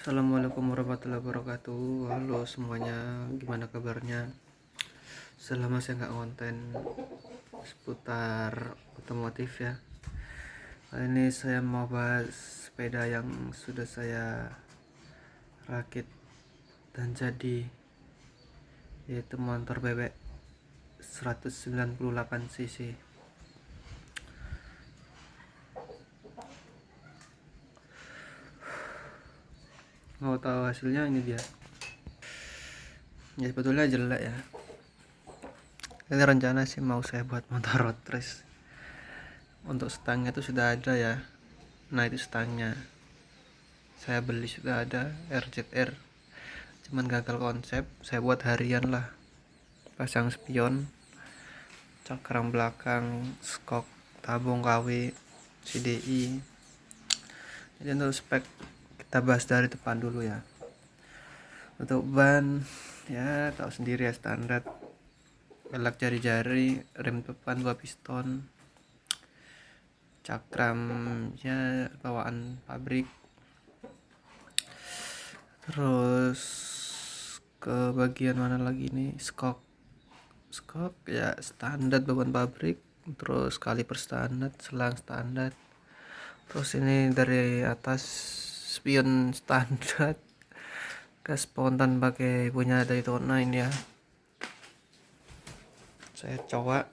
Assalamualaikum warahmatullahi wabarakatuh. Halo semuanya, gimana kabarnya? Selama saya nggak konten seputar otomotif ya. Kali ini saya mau bahas sepeda yang sudah saya rakit dan jadi, yaitu motor bebek 198 cc. Mau tahu hasilnya? Ini dia. Ya sebetulnya jelek ya. Ini rencana sih mau saya buat motor road race. Untuk stangnya itu sudah ada ya. Nah itu stangnya saya beli, sudah ada RZR, cuman gagal konsep. Saya buat harian lah, pasang spion, cakram belakang, skok, tabung KW, CDI. Jadi untuk spek kita bahas dari depan dulu ya. Untuk ban ya tahu sendiri ya, standar velg jari-jari, rem depan 2 piston, cakramnya bawaan pabrik. Terus ke bagian mana lagi nih, skok ya standar bawaan pabrik, terus kaliper standar, selang standar. Terus ini dari atas spion standar, gas spontan pakai punya Daytona ini ya. Saya coba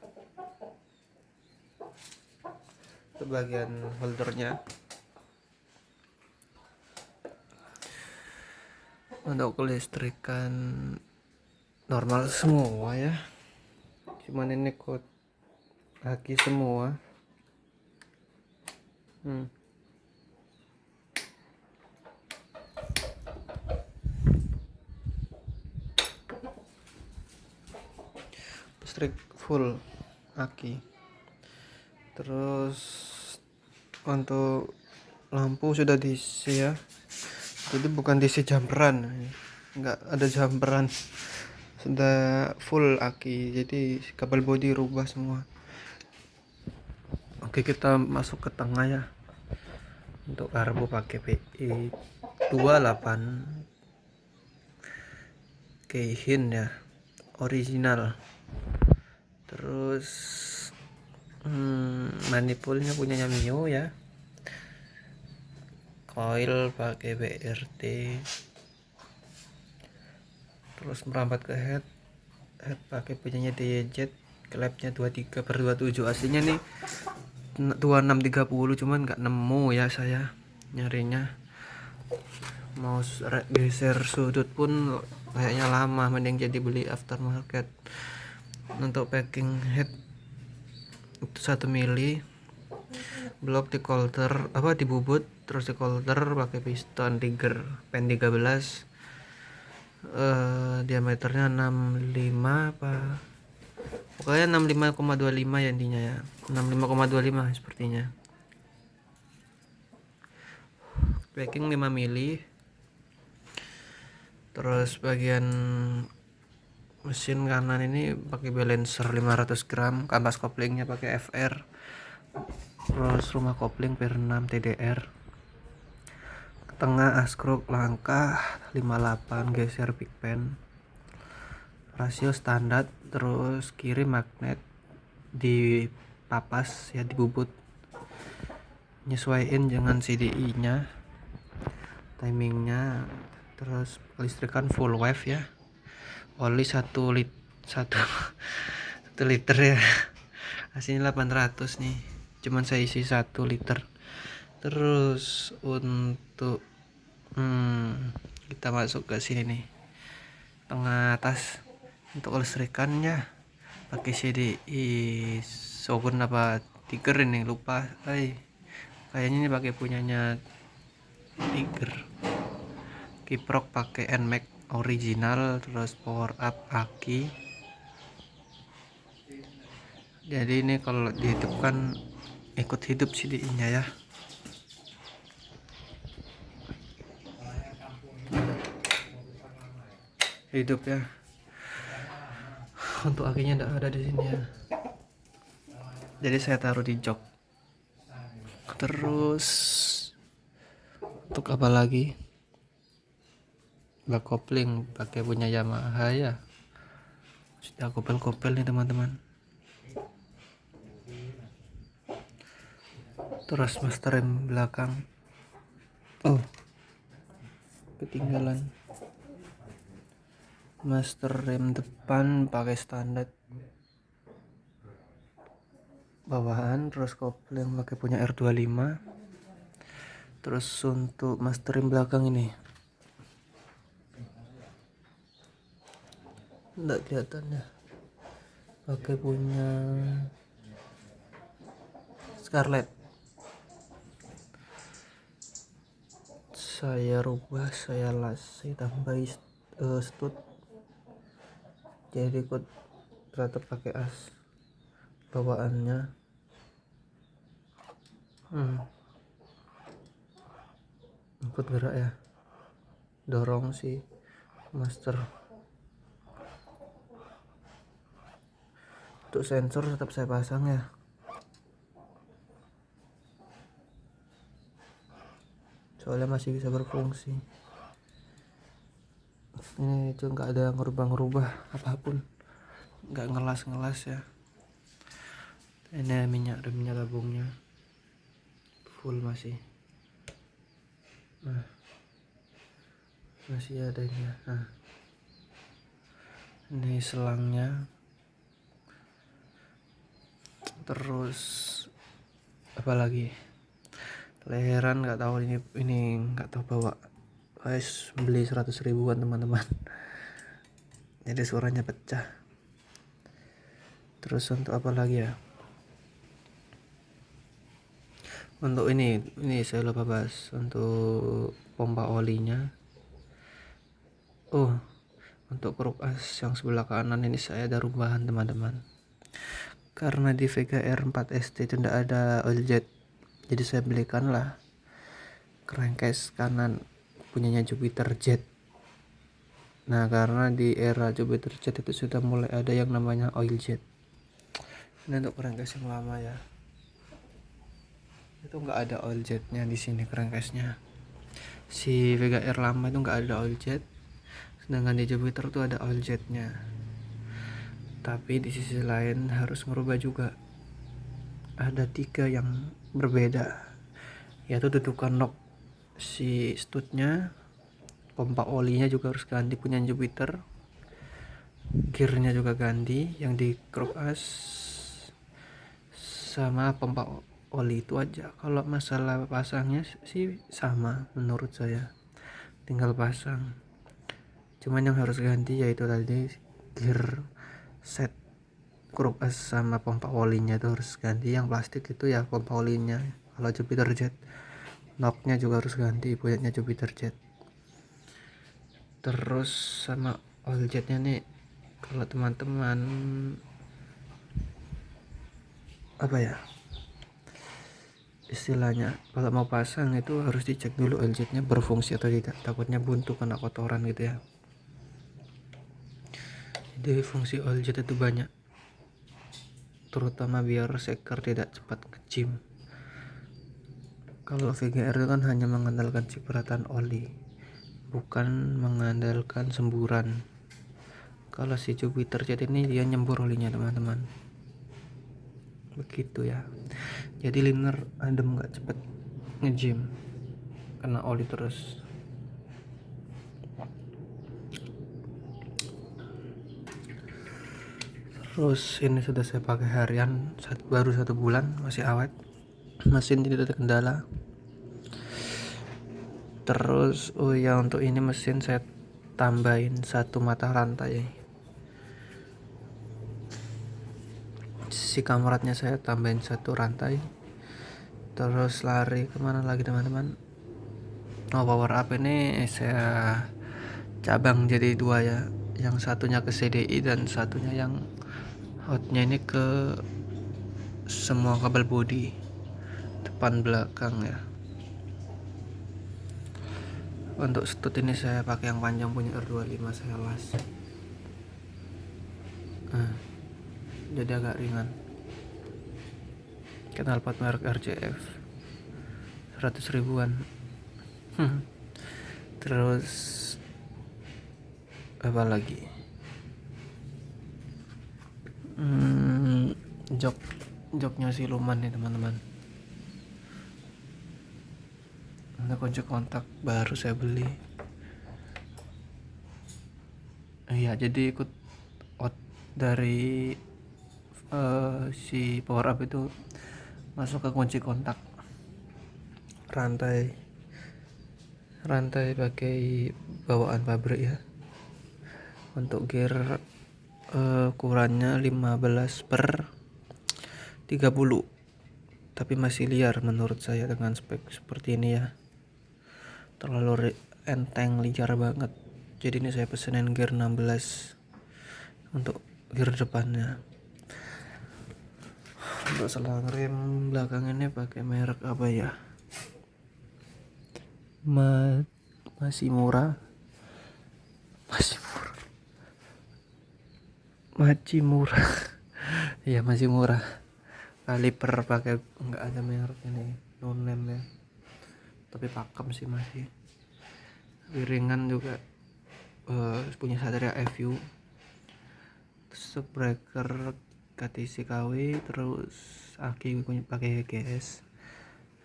ke bagian holdernya. Untuk kelistrikan normal semua ya, cuman ini kode aki semua. Listrik full aki. Terus untuk lampu sudah diisi ya, jadi bukan diisi jumperan, nggak ada jumperan, sudah full aki. Jadi kabel bodi rubah semua. Oke, kita masuk ke tengah ya. Untuk karbu pakai PI 28 Keihin ya, original. Terus manifoldnya punyanya Mio ya. Coil pakai BRT. Terus merambat ke head pakai punyanya DZ. Klepnya 23/27, aslinya nih 2630, cuman nggak nemu ya saya nyarinya. Mau geser sudut pun kayaknya lama, mending jadi beli aftermarket. Untuk packing head itu 1 mili, blok di coulter di bubut, terus di coulter pakai piston Tiger pen 13, diameternya 65 apa pokoknya 65,25 ya, intinya ya 65,25 sepertinya. Packing 5 mili. Terus bagian mesin kanan ini pakai balancer 500 gram, kampas koplingnya pakai FR, terus rumah kopling per 6 TDR. Tengah askruk langkah 58, geser big pen, rasio standar. Terus kiri magnet di papas ya, di bubut, nyesuaiin dengan CDI nya, timingnya. Terus listrikan full wave ya, oli 1 liter ya, aslinya 800 nih, cuman saya isi 1 liter. Terus untuk kita masuk ke sini nih, tengah atas. Untuk kelistrikannya pakai CDI Shogun apa Tiger ini, lupa kayaknya ini pakai punyanya Tiger. Kiprok pakai NMAX original. Terus power up aki. Jadi ini kalau dihidupkan ikut hidup CDI nya ya. Hidup ya. Untuk akinya tidak ada di sini ya, jadi saya taruh di jok. Terus untuk apa lagi, bak kopling pakai punya Yamaha ya, sudah kopel-kopel nih teman-teman. Terus master rem belakang, oh ketinggalan. Master rem depan pakai standar bawahan, terus kopling pakai punya R25. Terus untuk master rem belakang ini enggak kelihatan ya, pakai punya Scarlett. Saya rubah, saya las, saya tambah stud, jadi ikut tetap pakai as bawaannya. Ikut gerak ya, dorong si master. Untuk sensor tetap saya pasang ya, soalnya masih bisa berfungsi. Ini itu nggak ada ngerubah apapun, nggak ngelas ya. Ini minyak remnya, tabungnya full masih. Nah, masih adanya. Nah, ini selangnya. Terus apa lagi, leheran nggak tahu, ini nggak tahu bawa, guys, beli 100 ribuan teman-teman, jadi suaranya pecah. Terus untuk apa lagi ya, untuk ini saya lupa bahas, untuk pompa olinya. Untuk kruk as yang sebelah kanan ini saya ada rubahan teman-teman, karena di Vega R4 ST itu tidak ada oil jet, jadi saya belikanlah crankcase kanan punyanya Jupiter Jet. Nah, karena di era Jupiter Jet itu sudah mulai ada yang namanya oil jet. Ini untuk crankcase yang lama ya, itu nggak ada oil jetnya di sini crankcase-nya. Si Vega R lama itu nggak ada oil jet, sedangkan di Jupiter tuh ada oil jetnya. Tapi di sisi lain harus merubah juga, ada 3 yang berbeda, yaitu dudukan nok si studnya, pompa olinya juga harus ganti punya Jupiter, gearnya juga ganti yang di kruk as, sama pompa oli. Itu aja. Kalau masalah pasangnya sih sama menurut saya, tinggal pasang. Cuman yang harus ganti yaitu tadi gear set kruk as sama pompa olinya itu harus ganti. Yang plastik itu ya pompa olinya kalau Jupiter Jet. Knocknya juga harus ganti punyanya Jupiter Jet. Terus sama oil jetnya nih, kalau teman-teman apa ya istilahnya, kalau mau pasang itu harus dicek dulu oil jetnya berfungsi atau tidak, takutnya buntu kena kotoran gitu ya. Jadi fungsi oil jet itu banyak, terutama biar seker tidak cepat kecim. Kalau VGR itu kan hanya mengandalkan cipratan oli, bukan mengandalkan semburan. Kalau si Jupiter Jet ini dia nyembur olinya teman-teman, begitu ya. Jadi liner adem, nggak cepet ngejim kena oli terus. Terus ini sudah saya pakai harian, baru 1 bulan, masih awet, mesin tidak ada kendala. Terus ya untuk ini mesin saya tambahin 1 mata rantai, si kamratnya saya tambahin 1 rantai. Terus lari kemana lagi teman-teman, power up ini saya cabang jadi 2 ya, yang satunya ke CDI dan satunya yang hotnya ini ke semua kabel bodi depan belakang ya. Untuk stud ini saya pakai yang panjang punya R25, saya las, jadi agak ringan. Knalpot merek RCF 100 ribuan. Terus apa lagi, hmm, joknya siluman nih teman-teman. Ini kunci kontak baru saya beli. Iya, jadi ikut out dari si power up itu masuk ke kunci kontak rantai pakai bawaan pabrik ya. Untuk gear ukurannya 15/30, tapi masih liar menurut saya dengan spek seperti ini ya. Terlalu enteng, liar banget. Jadi ini saya pesenin gear 16 untuk gear depannya. Untuk selang rem belakang ini pakai merek apa ya, masih murah ya, masih murah. Kaliper pakai nggak ada merek ini, no name ya, tapi pakem sih masih. Ringan juga, punya Satria FU. Shock breaker KTC KW, terus aki pakai GS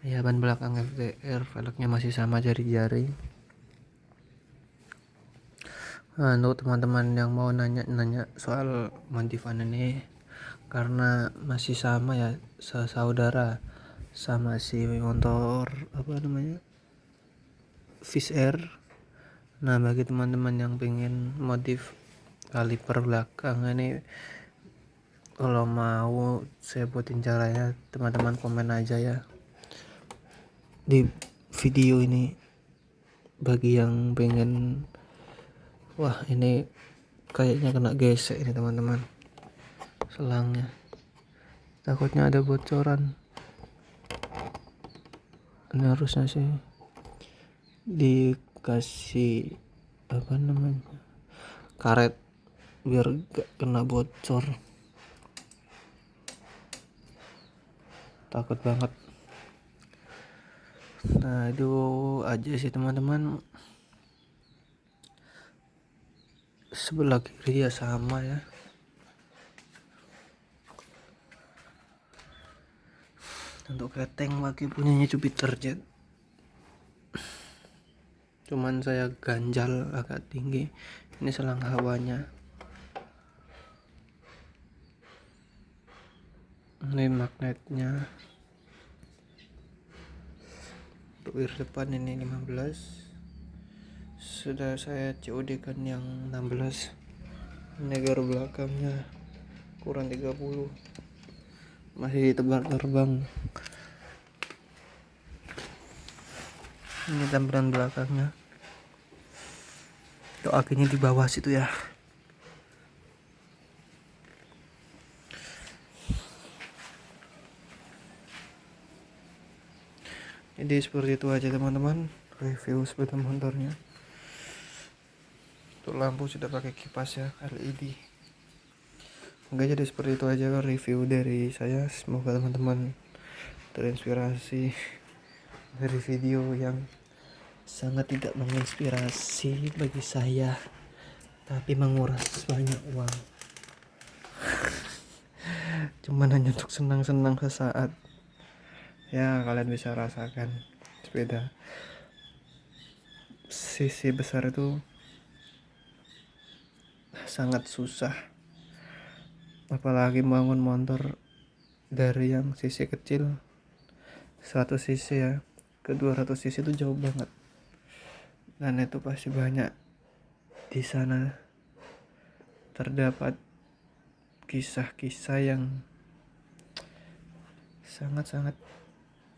ya. Ban belakang FDR, velgnya masih sama jari-jari. Nah, untuk teman-teman yang mau nanya soal modifan ini, karena masih sama ya, saudara sama si motor apa namanya, Fish Air. Nah, bagi teman-teman yang pengen modif kaliper belakang ini, kalau mau saya buatin caranya, teman-teman komen aja ya di video ini. Bagi yang pengen, wah ini kayaknya kena gesek ini teman-teman selangnya, takutnya ada bocoran. Ini harusnya sih dikasih apa namanya, karet biar gak kena bocor, takut banget. Nah, itu aja sih teman-teman. Sebelah kiri ya sama ya. Untuk keteng pakai punyanya Jupiter Jet, cuman saya ganjal agak tinggi. Ini selang hawanya, ini magnetnya. Untuk rear depan ini 15, sudah saya COD kan yang 16. Ini gear belakangnya kurang 30, masih terbang. Ini tampilan belakangnya. Tuh akinya di bawah situ ya. Jadi seperti itu aja teman-teman review sepeda motornya. Untuk lampu sudah pakai kipas ya, LED. Oke, jadi seperti itu aja review dari saya. Semoga teman-teman terinspirasi dari video yang sangat tidak menginspirasi bagi saya, tapi menguras banyak uang. Cuman hanya untuk senang-senang sesaat ya. Kalian bisa rasakan sepeda cc besar itu sangat susah, apalagi bangun motor dari yang cc kecil 100 cc ya ke 200 cc itu jauh banget. Dan itu pasti banyak di sana terdapat kisah-kisah yang sangat-sangat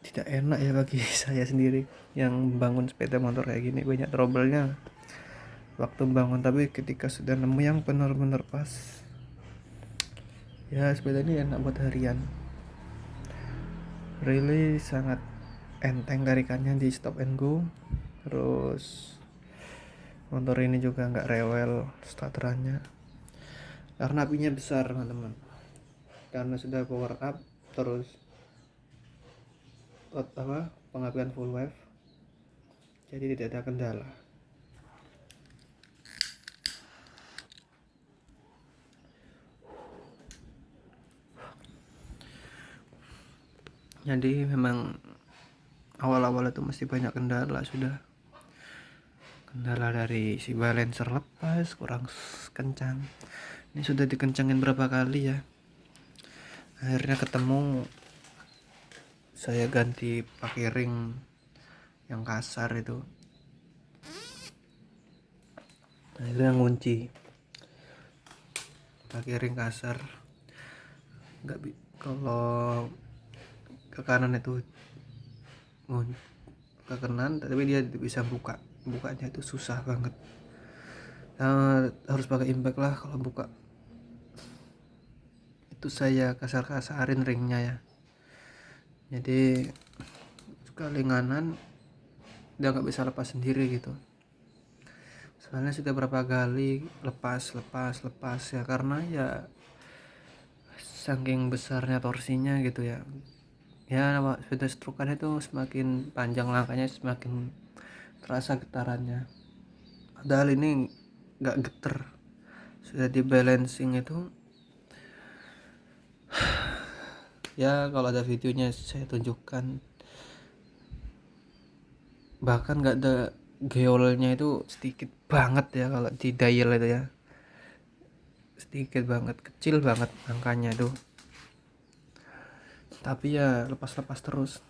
tidak enak ya bagi saya sendiri yang bangun sepeda motor kayak gini. Banyak trouble-nya waktu bangun, tapi ketika sudah nemu yang benar-benar pas ya, sepeda ini enak buat harian. Really sangat enteng tarikannya di stop and go. Terus motor ini juga nggak rewel starterannya karena apinya besar teman-teman, karena sudah power up. Terus pengapian full wave, jadi tidak ada kendala. Jadi memang awal-awal itu mesti banyak kendala, sudah kendala dari si balancer lepas kurang kencang. Ini sudah dikencangin berapa kali ya, akhirnya ketemu, saya ganti pakai ring yang kasar itu, akhirnya ngunci pakai ring kasar. Kalau ke kanan itu ke kanan, tapi dia bisa bukanya itu susah banget. Harus pakai impact lah kalau buka itu. Saya kasar-kasarin ringnya ya, jadi sekali nganan dia nggak bisa lepas sendiri gitu. Soalnya sudah berapa kali lepas ya, karena ya saking besarnya torsinya gitu ya. Ya sudah strukan itu semakin panjang langkahnya semakin terasa getarannya, padahal ini nggak geter. Sudah di balancing itu ya, kalau ada videonya saya tunjukkan, bahkan nggak ada geolnya, itu sedikit banget ya kalau di dial itu ya, sedikit banget, kecil banget angkanya itu, tapi ya lepas-lepas terus.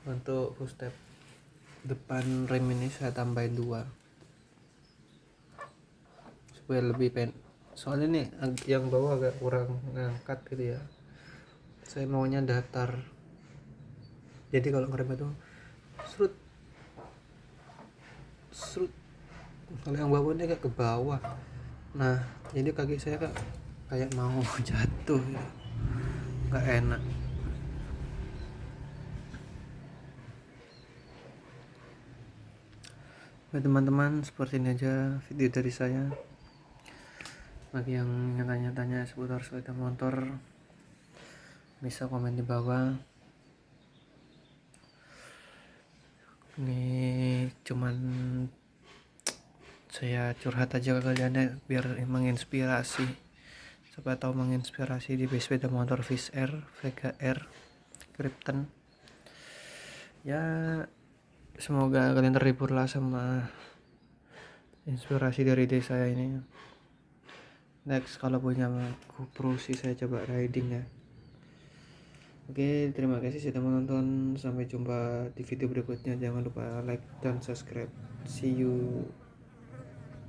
Untuk footstep depan rem ini saya tambahin 2 supaya lebih soalnya nih yang bawah agak kurang ngangkat gitu ya, saya maunya datar, jadi kalau ngerem itu serut serut, kalau yang bawah ini kayak ke bawah. Nah jadi kaki saya kayak mau jatuh gitu, nggak enak. Oke teman-teman, seperti ini aja video dari saya. Bagi yang tanya-tanya seputar sepeda motor, bisa komen di bawah. Ini cuman saya curhat aja ke kalian ya, biar menginspirasi, siapa tahu menginspirasi di sepeda motor Fish Air, Vega Air, Krypton ya. Semoga kalian terhibur lah sama inspirasi dari ide saya ini. Next kalau punya GoPro sih saya coba riding ya. Oke, terima kasih sudah menonton, sampai jumpa di video berikutnya. Jangan lupa like dan subscribe. See you.